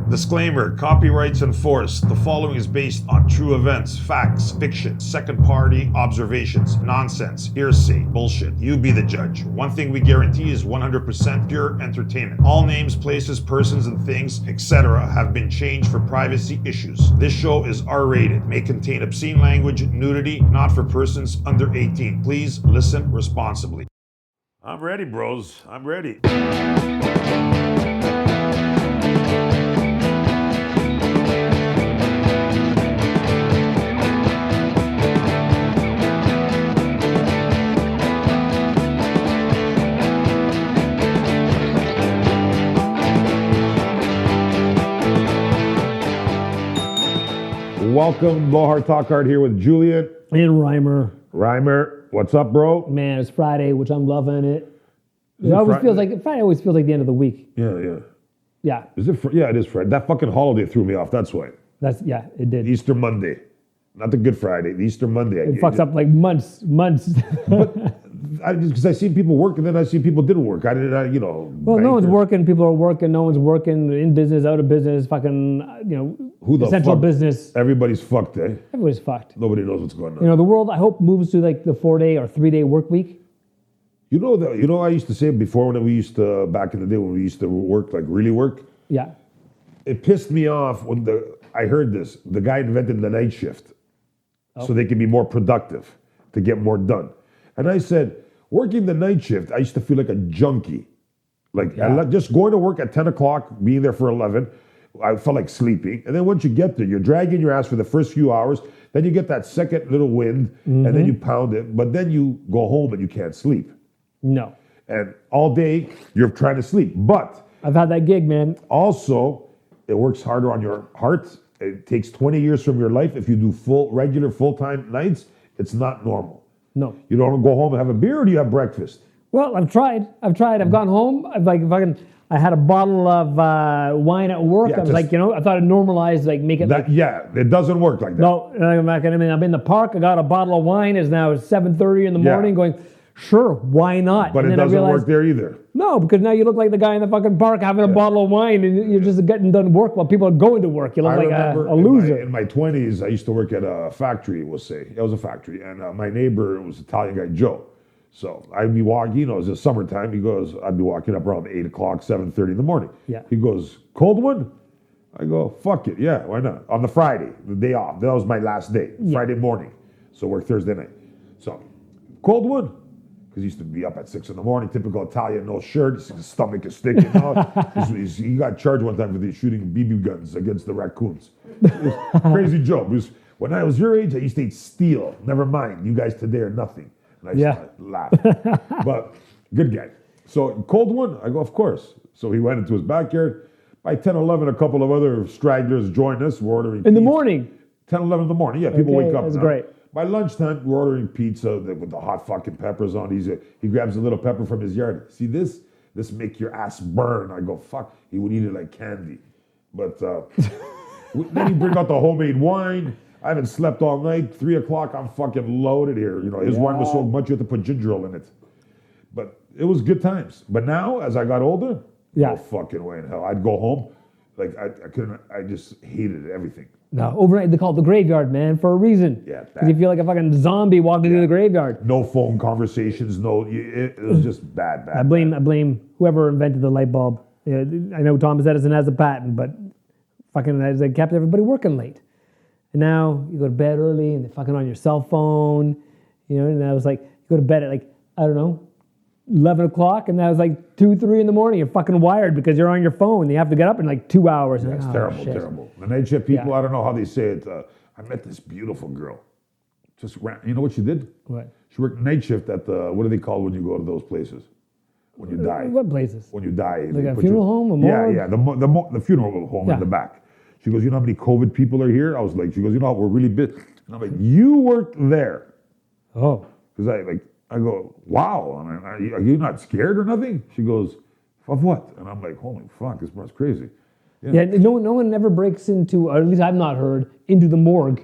Disclaimer, copyrights enforced. The following is based on true events, facts, fiction, second-party observations, nonsense, hearsay, bullshit. You be the judge. One thing we guarantee is 100% pure entertainment. All names, places, persons, and things, etc. have been changed for privacy issues. This show is R-rated, may contain obscene language, nudity, not for persons under 18. Please listen responsibly. I'm ready, bros. I'm ready. Welcome, Blowhard Talk Hard here with Julian and Rymer. Rymer, what's up, bro? Man, it's Friday, which I'm loving it. It always feels like Friday always feels like the end of the week. Yeah. Is it? Yeah, it is Friday. That fucking holiday threw me off. That's why. It did. Easter Monday, not the Good Friday. The Easter Monday. It fucks up like months. But because I seen people work and then I seen people didn't work. I didn't, Well, no one's working. People are working. No one's working. In business, out of business. Fucking, who the essential fuck? Business. Everybody's fucked, eh? Everybody's fucked. Nobody knows what's going on. The world, I hope, moves to like the 4-day or 3-day work week. I used to say before when we used to, back in the day when we used to work, like really work. Yeah. It pissed me off when I heard this. The guy invented the night shift so they can be more productive, to get more done. And I said, working the night shift, I used to feel like a junkie. Just going to work at 10 o'clock, being there for 11, I felt like sleeping. And then once you get there, you're dragging your ass for the first few hours. Then you get that second little wind, and then you pound it. But then you go home and you can't sleep. No. And all day, you're trying to sleep. But I've had that gig, man. also, it works harder on your heart. It takes 20 years from your life. If you do regular full-time nights, it's not normal. No. You don't go home and have a beer, or do you have breakfast? Well, I've tried. I've gone home. I had a bottle of wine at work. Yeah, I was I thought it normalized, make it it doesn't work like that. No, I'm in the park. I got a bottle of wine. It's now 7:30 in the morning. Going, sure, why not? But it doesn't work there either. No, because now you look like the guy in the fucking park having a bottle of wine, and you're just getting done work while people are going to work. You look like a loser. In my 20s, I used to work at a factory. We'll say it was a factory, and my neighbor was Italian guy Joe. So I'd be walking, it was the summertime. He goes, I'd be walking up around 8 o'clock, 7:30 in the morning. Yeah. He goes, cold one? I go, fuck it, yeah, why not? On the Friday, the day off. That was my last day, Friday morning. So work Thursday night. So, cold one? Because he used to be up at 6 in the morning, typical Italian, no shirt, his stomach is sticking out. He got charged one time for shooting BB guns against the raccoons. It was crazy joke. Because when I was your age, I used to eat steel. Never mind, you guys today are nothing. And I used to laugh. But good guy. So cold one? I go, of course. So he went into his backyard. By 10, 11, a couple of other stragglers joined us. We're ordering in the morning? 10, 11 in the morning. Yeah, people wake up that's now. Great. By lunchtime, we're ordering pizza with the hot fucking peppers on. He grabs a little pepper from his yard. See this? This make your ass burn. I go, fuck. He would eat it like candy. But then he bring out the homemade wine. I haven't slept all night. 3 o'clock, I'm fucking loaded here. His wine was so much you had to put ginger ale in it. But it was good times. But now, as I got older, no fucking way in hell. I'd go home. I couldn't, I just hated everything. No, overnight they call it the graveyard, man, for a reason. Yeah. Because you feel like a fucking zombie walking through the graveyard. No phone conversations, it was just bad. I blame whoever invented the light bulb. I know Thomas Edison has a patent, but fucking they kept everybody working late. And now you go to bed early and they're fucking on your cell phone, and I was like, you go to bed at 11 o'clock, and that was 2, 3 in the morning. You're fucking wired because you're on your phone. You have to get up in 2 hours. That's terrible. The night shift people, I don't know how they say it. I met this beautiful girl. Just ran. You know what she did? What? She worked night shift at what do they call when you go to those places? When you die. What places? When you die. Like a funeral home, a morgue? Yeah, the funeral home in the back. She goes, you know how many COVID people are here? I was like, she goes, we're really busy. And I'm like, you work there. Oh. Because I go, wow. I mean, are you not scared or nothing? She goes, of what? And I'm like, holy fuck, this part's crazy. Yeah, no one ever breaks into, or at least I've not heard, into the morgue.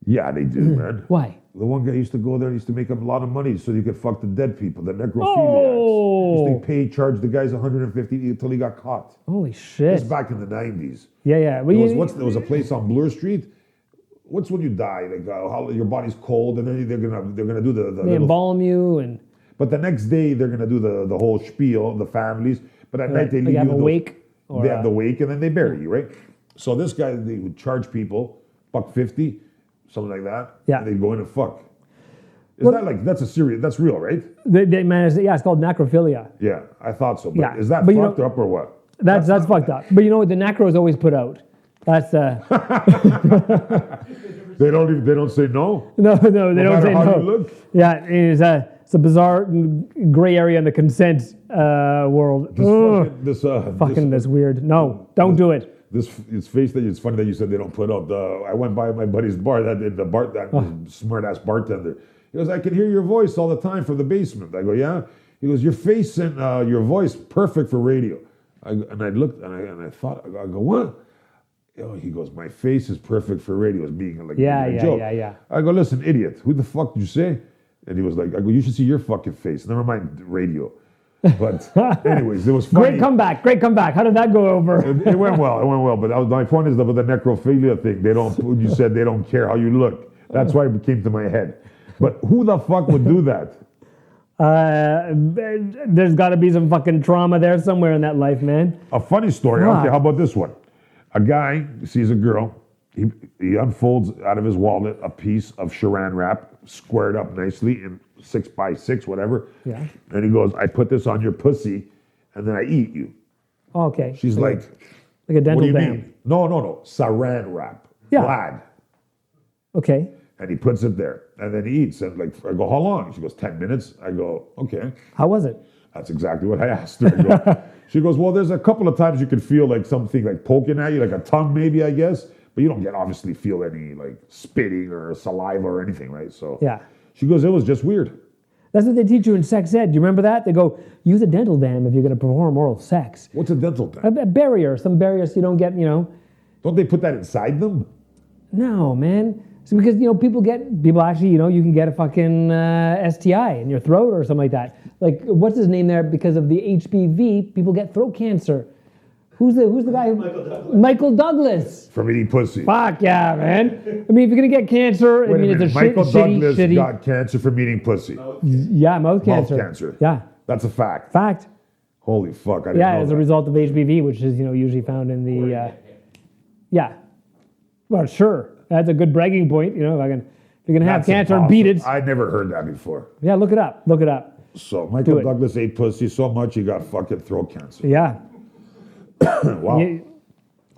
Yeah, they do, man. Why? The one guy used to go there, used to make him a lot of money so you could fuck the dead people, the necrophiliacs. Oh. Used to charge the guys 150 until he got caught. Holy shit. This back in the 90s. Yeah. Well, There was a place on Bloor Street. What's when you die? Like how your body's cold, and then they're gonna do the they embalm you and. But the next day they're gonna do the whole spiel, the families. But at night they leave have you a wake. They have the wake, and then they bury you, right? So this guy, they would charge people $1.50, something like that. Yeah. And they'd go in and fuck. That's real, right? They managed. Yeah, it's called necrophilia. Yeah, I thought so. But Yeah, is that but fucked up or what? That's fucked up. But you know what? The necros always put out. That's They don't say no. No, they don't say how no. you look. Yeah, it's a bizarre gray area in the consent world. That's weird. No, don't do it. It's funny that you said they don't put out. I went by my buddy's bar, that smart ass bartender. He goes, I can hear your voice all the time from the basement. I go, yeah. He goes, your face and your voice perfect for radio. And I looked and I thought, I go, what? He goes, my face is perfect for radio. It's being like a joke. Yeah. I go, listen, idiot. Who the fuck did you say? And he was like, I go, you should see your fucking face. Never mind radio. But anyways, it was funny. Great comeback. How did that go over? It went well. But my point is that with the necrophilia thing, you said they don't care how you look. That's why it came to my head. But who the fuck would do that? There's got to be some fucking trauma there somewhere in that life, man. A funny story. Fuck. Okay, how about this one? A guy sees a girl. He unfolds out of his wallet a piece of Saran wrap, squared up nicely in 6x6, whatever. Yeah. And he goes, I put this on your pussy, and then I eat you. Okay. She's like a dental what do you dam. mean? No. Saran wrap. Yeah. Glad. Okay. And he puts it there, and then he eats. And I go, how long? She goes, 10 minutes. I go, okay. How was it? That's exactly what I asked her. She goes, well, there's a couple of times you could feel like something like poking at you, like a tongue maybe, I guess. But you don't obviously feel any like spitting or saliva or anything, right? So yeah. She goes, it was just weird. That's what they teach you in sex ed. Do you remember that? They go, use a dental dam if you're going to perform oral sex. What's a dental dam? A barrier. Some barriers you don't get, Don't they put that inside them? No, man. So because, people actually, you can get a fucking STI in your throat or something like that. Like, what's his name there? Because of the HPV, people get throat cancer. Who's the guy? Michael Douglas. From eating pussy. Fuck yeah, man. I mean, if you're going to get cancer, it's a Michael Douglas shitty. got cancer from eating pussy. Yeah, mouth cancer. Mouth cancer. Yeah. That's a fact. Fact. Holy fuck, I didn't know as a result of HPV, which is, usually found in the... yeah. Well, sure. That's a good bragging point. If you're going to have cancer and beat it. I never heard that before. Yeah, look it up. So Michael Douglas ate pussy so much he got fucking throat cancer. Yeah. Wow. You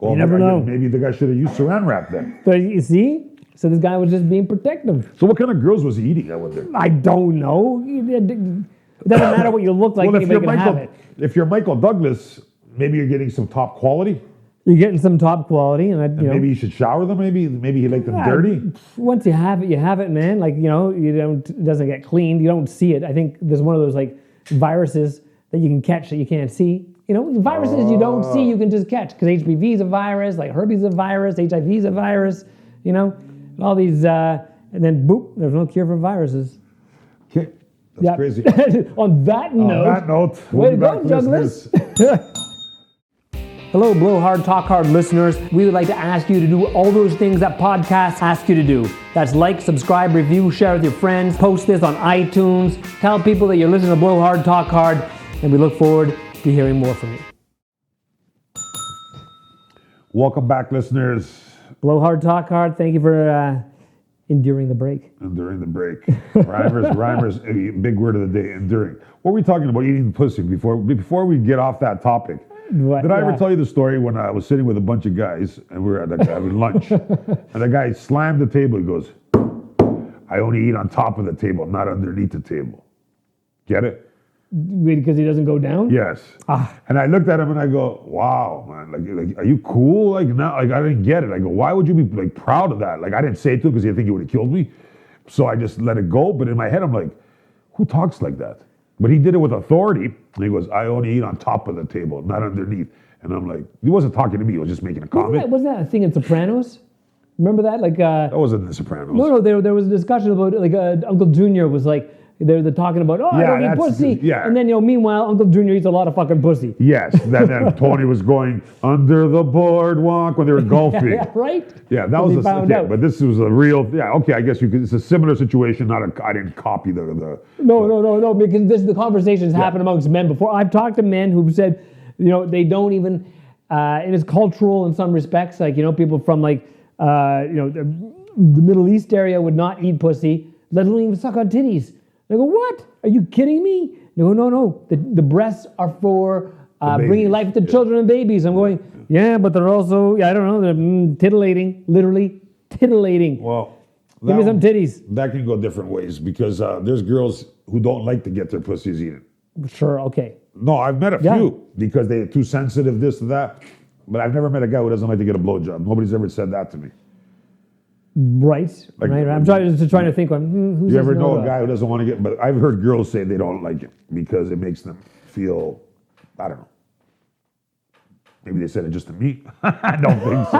never know. Maybe the guy should have used Saran wrap then. But you see? So this guy was just being protective. So what kind of girls was he eating, I wonder? I don't know. It doesn't matter what you look like. Well, have it. If you're Michael Douglas, maybe you're getting some top quality. You're getting some top quality, and maybe you should shower them. Maybe he liked them dirty. Once you have it, man. Like it doesn't get cleaned. You don't see it. I think there's one of those like viruses that you can catch that you can't see. Viruses you don't see, you can just catch because HPV is a virus, like herpes is a virus, HIV is a virus. All these, and then boop, there's no cure for viruses. Okay, that's crazy. On that note, way to go, Douglas. Hello, Blow Hard, Talk Hard listeners. We would like to ask you to do all those things that podcasts ask you to do. That's like, subscribe, review, share with your friends, post this on iTunes, tell people that you're listening to Blow Hard, Talk Hard, and we look forward to hearing more from you. Welcome back, listeners. Blow Hard, Talk Hard. Thank you for enduring the break. Enduring the break. Rymer's big word of the day, enduring. What were we talking about, eating the pussy, before we get off that topic? Did I ever tell you the story when I was sitting with a bunch of guys and we were having lunch and the guy slammed the table. He goes, I only eat on top of the table, not underneath the table. Get it? Because he doesn't go down? Yes. And I looked at him and I go, wow, man, like are you cool? I didn't get it. I go, why would you be proud of that? I didn't say it to him because I think he would have killed me. So I just let it go. But in my head, I'm like, who talks like that? But he did it with authority. And he goes, I only eat on top of the table, not underneath. And I'm like, he wasn't talking to me. He was just making a comment. Wasn't that a thing in Sopranos? Remember that? Like, That wasn't The Sopranos. no, there was a discussion about like Uncle Junior was like they're talking about I don't eat pussy, and then meanwhile Uncle Junior eats a lot of fucking pussy. Yes, then Tony was going under the boardwalk when they were golfing. Yeah, right. Yeah, that was but this was a real. Yeah, okay, I guess you could. It's a similar situation. I didn't copy the. No, because the conversations happen amongst men before. I've talked to men who've said, they don't even. And it's cultural in some respects. Like people from like the Middle East area would not eat pussy, let alone even suck on titties. I go, what? Are you kidding me? No. The breasts are for bringing life to children and babies. I'm going, but they're also, I don't know, they're titillating, literally titillating. Well, give me some titties. That can go different ways because there's girls who don't like to get their pussies eaten. Sure, okay. No, I've met a few because they're too sensitive, this or that. But I've never met a guy who doesn't like to get a blowjob. Nobody's ever said that to me. Right. I'm trying to think. Who's you ever know a guy who doesn't want to get? But I've heard girls say they don't like it because it makes them feel. I don't know. Maybe they said it just to me. I don't think so.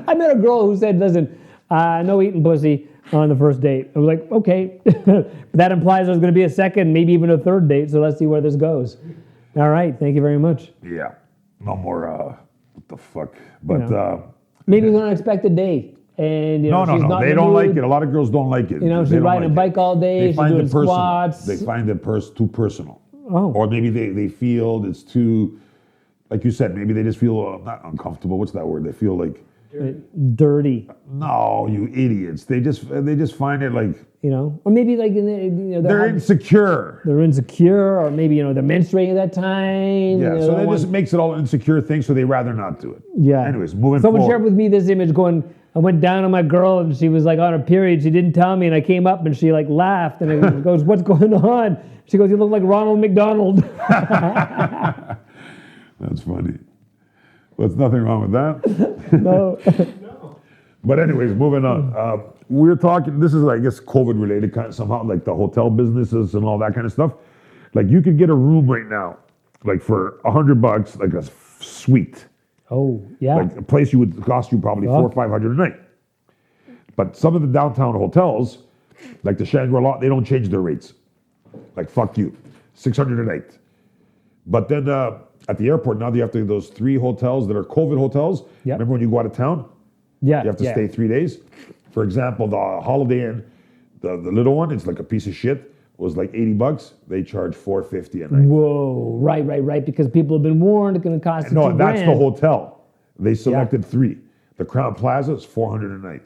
I met a girl who said, "Listen, no eating pussy on the first date." I was like, "Okay," but that implies there's going to be a second, maybe even a third date. So let's see where this goes. All right. Thank you very much. Yeah. No more. What the fuck? But maybe it's an unexpected day. And no, they don't like it. A lot of girls don't like it. She's riding a bike all day. She's doing squats. They find it too personal. Oh. Or maybe they feel it's too, like you said, maybe they just feel not uncomfortable. What's that word? They feel like dirty. No, you idiots. They just find it like or maybe like they're insecure. They're insecure, or maybe they're menstruating at that time. Yeah, so that just makes it all an insecure thing. So they rather not do it. Yeah. Anyways, moving forward. Someone shared with me this image going. I went down on my girl and she was like on her period. She didn't tell me, and I came up and she like laughed and I goes, "What's going on?" She goes, "You look like Ronald McDonald." That's funny. Well, there's nothing wrong with that. No. But anyways, moving on. We're talking. This is, I guess, COVID related kind of somehow, like the hotel businesses and all that kind of stuff. Like you could get a room right now, like for $100, like a suite. Oh, yeah. Like a place would cost you probably $400 or $500 a night. But some of the downtown hotels, like the Shangri-La, they don't change their rates. Like, fuck you. $600 a night. But then at the airport, now they have to those 3 hotels that are COVID hotels. Yep. Remember when you go out of town? Yeah. You have to stay 3 days. For example, the Holiday Inn, the little one, it's like a piece of shit. Was like $80. They charge $450 a night. Whoa, right. Because people have been warned it's going to cost you $2,000. No, that's the hotel. They selected 3. The Crown Plaza is $400 a night.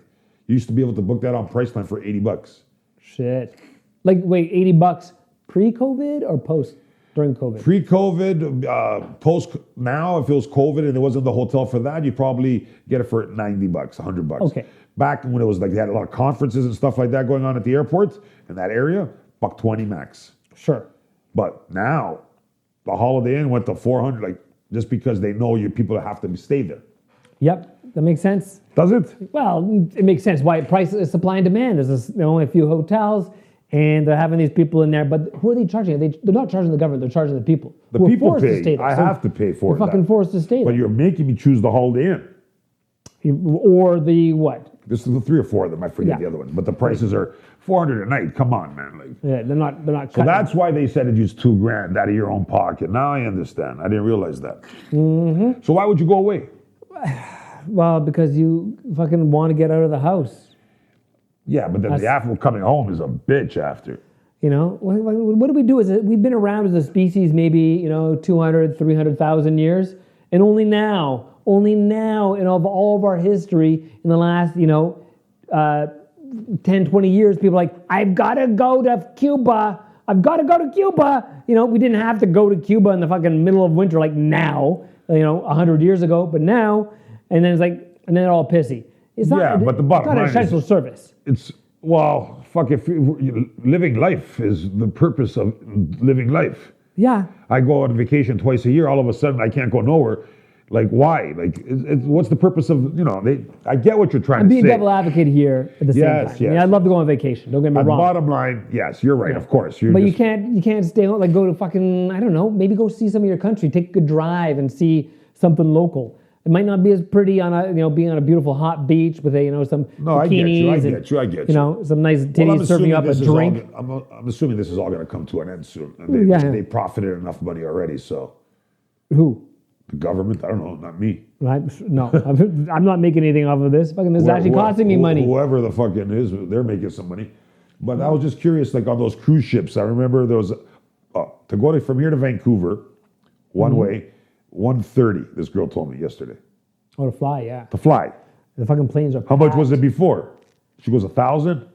You used to be able to book that on Priceline for $80. Shit. Like, wait, $80 pre-COVID or post? During COVID? Pre-COVID, post now, if it was COVID and it wasn't the hotel for that, you'd probably get it for $90, $100. Okay. Back when it was like they had a lot of conferences and stuff like that going on at the airport in that area, $120 max. Sure. But now, the Holiday Inn went to $400, like just because they know you people have to stay there. Yep, that makes sense. Does it? Well, it makes sense. Why price is supply and demand. There's only a few hotels, and they're having these people in there. But who are they charging? They're not charging the government. They're charging the people. The people forced pay. to stay there. I have to pay for it. You're fucking forced to stay there. But you're making me choose the Holiday Inn. Or the what? This is the 3 or 4 of them. I forget the other one. But the prices are $400 a night. Come on, man. Like, yeah, they're not. So that's why they said it's $2,000 out of your own pocket. Now I understand. I didn't realize that. Mm-hmm. So why would you go away? Well, because you fucking want to get out of the house. Yeah, but then the after coming home is a bitch after. What do we do? We've been around as a species maybe 200, 300,000 years, and only now in all of our history in the last 10, 20 years, people are like, I've got to go to Cuba. I've got to go to Cuba. We didn't have to go to Cuba in the fucking middle of winter like now, 100 years ago, but now, and then it's like, and then they're all pissy. It's not, but the bottom line is, it's not an essential service. It's, well, fuck, if living life is the purpose of living life. Yeah. I go on vacation twice a year. All of a sudden, I can't go nowhere. Like, why? Like, what's the purpose of, I get what you're trying to say. I'm being devil advocate here at the same time. Yes. I'd love to go on vacation. Don't get me wrong. Bottom line, yes, you're right, of course. But you can't stay home, like go to fucking, I don't know, maybe go see some of your country. Take a good drive and see something local. It might not be as pretty on a being on a beautiful hot beach with some bikinis I get you. Some nice titties serving you up a drink. I'm assuming this is all going to come to an end soon. And they profited enough money already, so. Who? The government? I don't know, not me. Right? No, I'm not making anything off of this. This is actually costing me money. Whoever the fuck it is, they're making some money. But I was just curious, like on those cruise ships, I remember there was, to go from here to Vancouver, one way, $130, this girl told me yesterday. Oh, to fly, yeah. To fly. The fucking planes are How much was it before? She goes 1,000,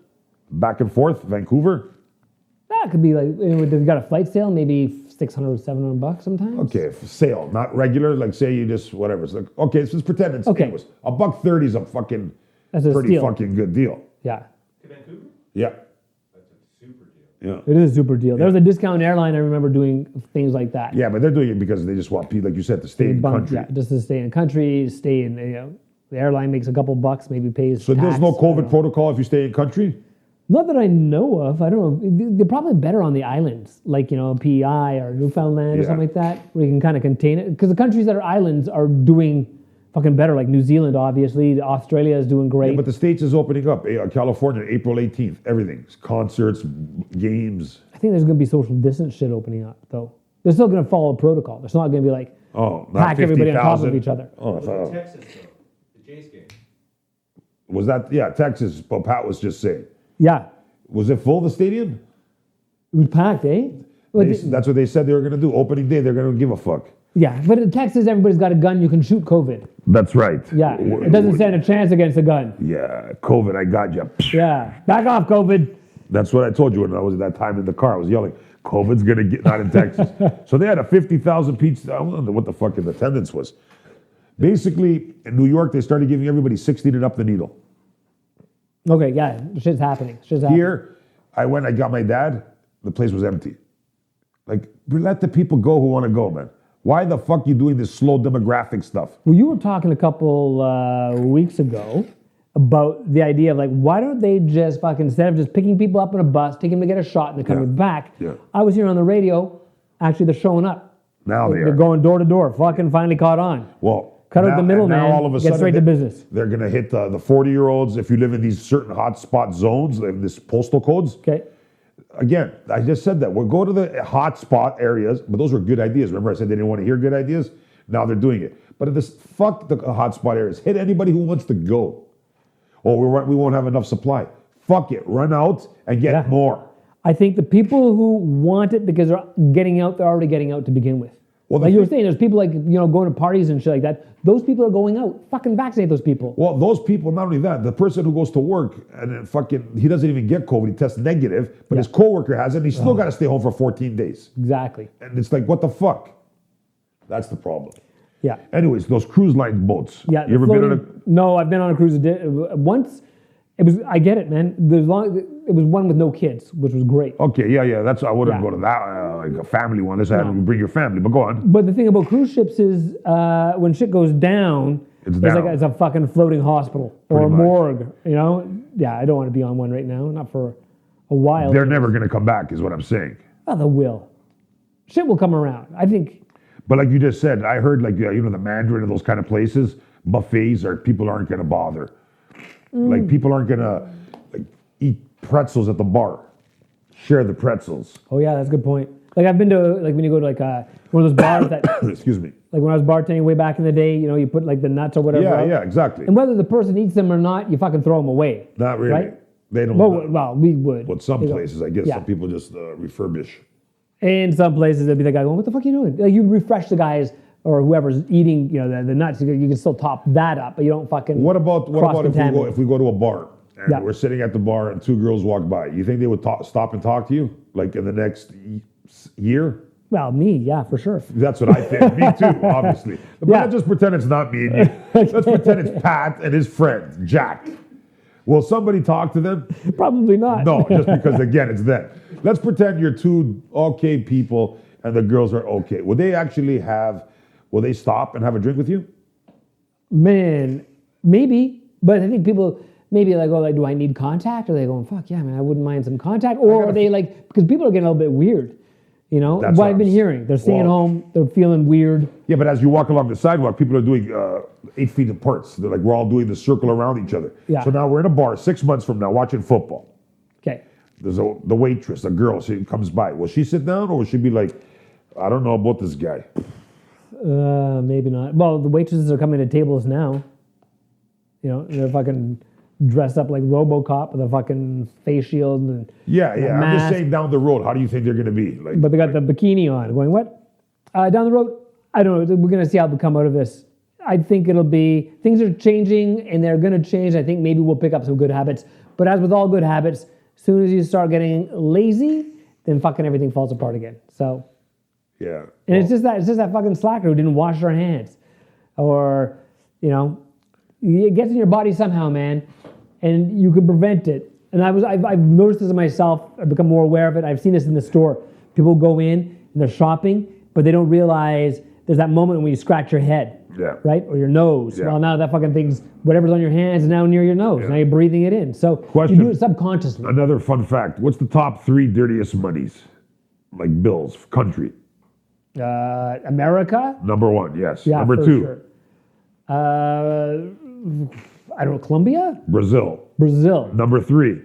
back and forth, Vancouver? That could be like, they've got a flight sale, maybe $600, $700 sometimes. Okay, sale, not regular. Like say you just whatever. It's like okay, so let's pretend it's anyways. $130 is a fucking pretty fucking good deal. Yeah. To Vancouver? Yeah. That's a super deal. Yeah. It is a super deal. There was a discount airline I remember doing things like that. Yeah, but they're doing it because they just want people, like you said, to stay in the country. Yeah, just to stay in the country, stay in the airline makes a couple bucks, maybe pays. So tax, there's no COVID protocol if you stay in country? Not that I know of. I don't know. They're probably better on the islands, like PEI or Newfoundland or something like that, where you can kind of contain it. Because the countries that are islands are doing fucking better, like New Zealand, obviously. Australia is doing great. Yeah, but the States is opening up. California, April 18th, everything. Concerts, games. I think there's going to be social distance shit opening up, though. They're still going to follow protocol. It's not going to be like pack everybody on top of each other. Oh, Texas, though. The Jays game. Was that, Texas, but Pat was just saying. Yeah. Was it full, the stadium? It was packed, eh? That's what they said they were going to do. Opening day, they're going to give a fuck. Yeah, but in Texas, everybody's got a gun. You can shoot COVID. That's right. Yeah, it doesn't stand a chance against a gun. Yeah, COVID, I got you. Yeah, back off, COVID. That's what I told you when I was at that time in the car. I was yelling, COVID's going to get, not in Texas. So they had a 50,000 piece, I don't know what the fucking attendance was. Basically, in New York, they started giving everybody 16 and up the needle. Okay, yeah, shit's happening. Here, I got my dad, the place was empty. Like, let the people go who want to go, man. Why the fuck you doing this slow demographic stuff? Well, you were talking a couple weeks ago about the idea of like, why don't they just fucking, instead of just picking people up in a bus, taking them to get a shot and they're coming back. Yeah. I was hearing on the radio, actually they're showing up. Now they're going door to door. Fucking finally caught on. Well, cut out the middleman. Now all of a get sudden, straight to business. They're going to hit the 40-year-olds if you live in these certain hotspot zones, like this postal codes. Okay. Again, I just said that. We'll go to the hotspot areas, but those were good ideas. Remember I said they didn't want to hear good ideas? Now they're doing it. But fuck the hotspot areas. Hit anybody who wants to go. Oh, we won't have enough supply. Fuck it. Run out and get more. I think the people who want it because they're getting out, they're already getting out to begin with. Well, like you were saying, there's people like, going to parties and shit like that. Those people are going out. Fucking vaccinate those people. Well, those people, not only that, the person who goes to work and he doesn't even get COVID, he tests negative, but his coworker has it, and he's still got to stay home for 14 days. Exactly. And it's like, what the fuck? That's the problem. Yeah. Anyways, those cruise line boats. Yeah. You ever been on No, I've been on a cruise once. I get it, man. It was one with no kids, which was great. Okay, yeah. I wouldn't go to that, like a family one. This had to bring your family, but go on. But the thing about cruise ships is when shit goes down, it's like it's a fucking floating hospital or a morgue, Yeah, I don't want to be on one right now, not for a while. They're never going to come back, is what I'm saying. Oh, they will. Shit will come around, I think. But like you just said, I heard like, the Mandarin and those kind of places, buffets, people aren't going to bother. Like people aren't going to eat pretzels at the bar. Share the pretzels. Oh yeah, that's a good point. Like I've been to, like when you go to like one of those bars that, excuse me. Like when I was bartending way back in the day, you put like the nuts or whatever. Yeah, exactly. And whether the person eats them or not, you fucking throw them away. Not really. Right? They don't. Well, we would. But some places, I guess, some people just refurbish. In some places, there'd be the guy going, "What the fuck are you doing?" Like you refresh the guys or whoever's eating, the nuts. You can still top that up, but you don't fucking. What about if we go to a bar and we're sitting at the bar and two girls walk by? You think they would stop and talk to you like in the next year? Well, me, yeah, for sure. That's what I think. Me too, obviously. But let's just pretend it's not me and you. Let's pretend it's Pat and his friend Jack. Will somebody talk to them? Probably not. No, just because again it's them. Let's pretend you're two okay people and the girls are okay. Will they stop and have a drink with you? Man, maybe. But I think people maybe like, do I need contact? Or are they going, fuck yeah, man, I wouldn't mind some contact? Or are they like, because people are getting a little bit weird. You know, That's what what I've been I'm- hearing. They're staying well- home. They're feeling weird. Yeah, but as you walk along the sidewalk, people are doing 8 feet apart. So they're like, we're all doing the circle around each other. Yeah. So now we're in a bar 6 months from now watching football. Okay. There's the waitress, a girl, she comes by. Will she sit down or will she be like, I don't know about this guy? Maybe not. Well, the waitresses are coming to tables now. You know, they're fucking dressed up like RoboCop with a fucking face shield and Yeah. I'm just mask. saying down the road, how do you think they're going to be? Like, but they got the bikini on. Going what? Down the road, I don't know. We're gonna see how we come out of this. I think it'll be things are changing and they're gonna change. I think maybe we'll pick up some good habits. But as with all good habits, as soon as you start getting lazy, then fucking everything falls apart again. So. yeah. And it's just that fucking slacker who didn't wash their hands, or you know, it gets in your body somehow, man, and you can prevent it. And I've noticed this in myself. I've become more aware of it. I've seen this in the store. People go in and they're shopping, but they don't realize there's that moment when you scratch your head, Yeah. right, or your nose. Yeah. Well, now that fucking thing's whatever's on your hands is now near your nose. Yeah. Now you're breathing it in. So Question. you do it subconsciously. Another fun fact. What's the top 3 dirtiest monies? Like bills, country. America. Number 1, yes. Yeah, Number for 2, sure. I don't know, Colombia? Brazil. Brazil. Number 3,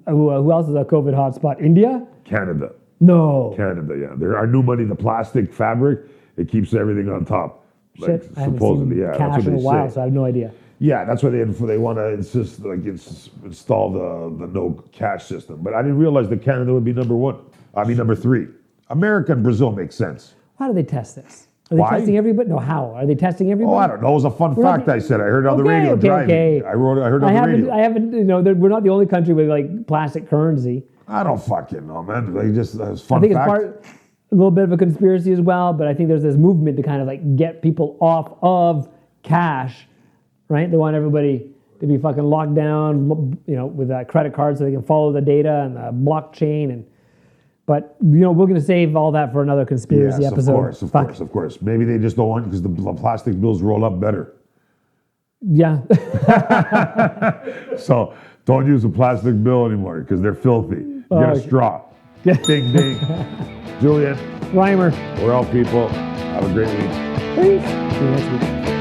Who else is a COVID hotspot? India? Canada. No. Canada, yeah. There are new money, the plastic fabric, it keeps everything on top. Like, Shit, I haven't supposedly, seen yeah. That's cash what in a they while, say. so I have no idea. Yeah, that's why they want to insist, like, install the no cash system. But I didn't realize that Canada would be number 1. I mean, number 3. America and Brazil makes sense. How do they test this? Are they Why? testing everybody? No, how? Are they testing everybody? Oh, I don't know. It was a fun We're not fact the- I said. I heard it on the Okay, radio okay, driving. okay. I heard it on the radio. I haven't, you know, we're not the only country with like plastic currency. I don't fucking know, man. Like, just it's fun I think fact. it's a little bit of a conspiracy as well, but I think there's this movement to kind of like get people off of cash, right? They want everybody to be fucking locked down, you know, with credit cards so they can follow the data and the blockchain. But, you know, we're going to save all that for another conspiracy Yes, episode. of course. Maybe they just don't want because the plastic bills roll up better. Yeah. So don't use a plastic bill anymore because they're filthy. Get a straw. Ding, ding. Julian, Rymer. we're all people. Have a great week. Peace. See you next week.